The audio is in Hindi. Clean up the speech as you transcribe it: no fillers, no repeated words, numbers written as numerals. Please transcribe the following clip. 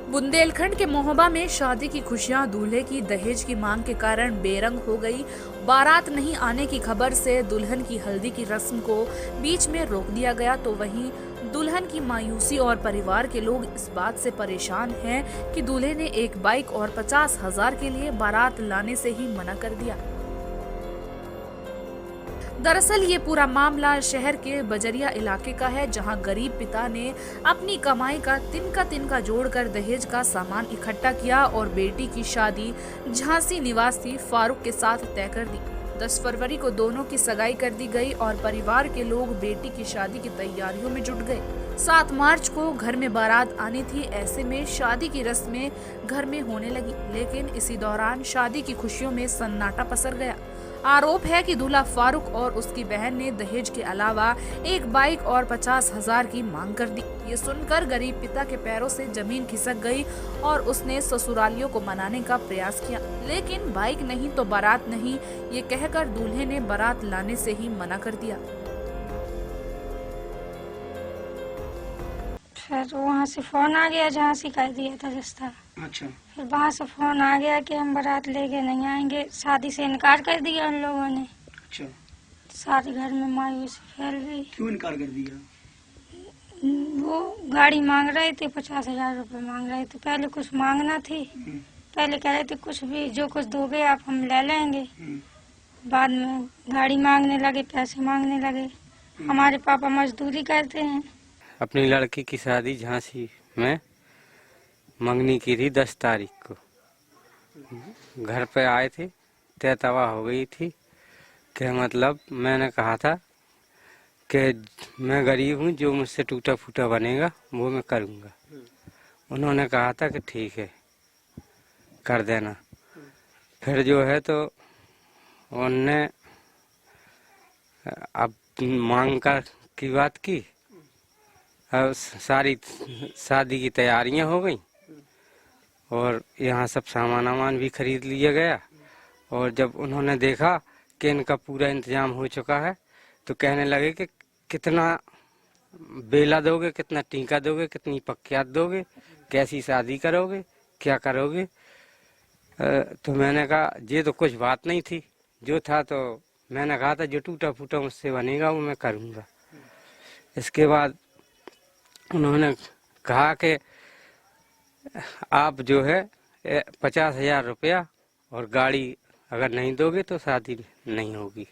बुंदेलखंड के मोहबा में शादी की खुशियां दूल्हे की दहेज की मांग के कारण बेरंग हो गई। बारात नहीं आने की खबर से दुल्हन की हल्दी की रस्म को बीच में रोक दिया गया, तो वहीं दुल्हन की मायूसी और परिवार के लोग इस बात से परेशान हैं कि दूल्हे ने एक बाइक और 50,000 के लिए बारात लाने से ही मना कर दिया। दरअसल ये पूरा मामला शहर के बजरिया इलाके का है, जहां गरीब पिता ने अपनी कमाई का तिनका जोड़कर दहेज का सामान इकट्ठा किया और बेटी की शादी झांसी निवासी फारूक के साथ तय कर दी। 10 फरवरी को दोनों की सगाई कर दी गई और परिवार के लोग बेटी की शादी की तैयारियों में जुट गए। 7 मार्च को घर में बारात आनी थी। ऐसे में शादी की रस्में घर में होने लगी, लेकिन इसी दौरान शादी की खुशियों में सन्नाटा पसर गया। आरोप है कि दूल्हा फारूक और उसकी बहन ने दहेज के अलावा एक बाइक और 50,000 की मांग कर दी। ये सुनकर गरीब पिता के पैरों से जमीन खिसक गई और उसने ससुरालियों को मनाने का प्रयास किया, लेकिन बाइक नहीं तो बारात नहीं, ये कहकर दूल्हे ने बारात लाने से ही मना कर दिया। फिर वहाँ से फोन आ गया जहाँ से कर दिया था रिश्ता। अच्छा। फिर वहाँ से फोन आ गया कि हम बारात लेके नहीं आएंगे। शादी से इनकार कर दिया उन लोगों ने। अच्छा। सारे घर में मायूसी फैल गई। क्यों इनकार कर दिया? वो गाड़ी मांग रहे थे, 50,000 रुपए मांग रहे थे। पहले कुछ मांगना थी, पहले कह रहे थे कुछ भी जो कुछ दोगे आप हम ले लेंगे। बाद में गाड़ी मांगने लगे, पैसे मांगने लगे। हमारे पापा मजदूरी करते हैं। अपनी लड़की की शादी झांसी में मंगनी की थी 10 तारीख को। घर पे आए थे, तय तवा हो गई थी कि मतलब मैंने कहा था कि मैं गरीब हूँ, जो मुझसे टूटा फूटा बनेगा वो मैं करूँगा। उन्होंने कहा था कि ठीक है कर देना। फिर जो है तो उनने अब मांग की बात की। अब सारी शादी की तैयारियां हो गई और यहाँ सब सामान भी खरीद लिया गया। और जब उन्होंने देखा कि इनका पूरा इंतजाम हो चुका है तो कहने लगे कि कितना बेला दोगे, कितना टीका दोगे, कितनी पक्यात दोगे, कैसी शादी करोगे, क्या करोगे। तो मैंने कहा ये तो कुछ बात नहीं थी, जो था तो मैंने कहा था जो टूटा फूटा मुझसे बनेगा वो मैं करूँगा। इसके बाद उन्होंने कहा कि आप जो है 50,000 रुपया और गाड़ी अगर नहीं दोगे तो शादी नहीं होगी।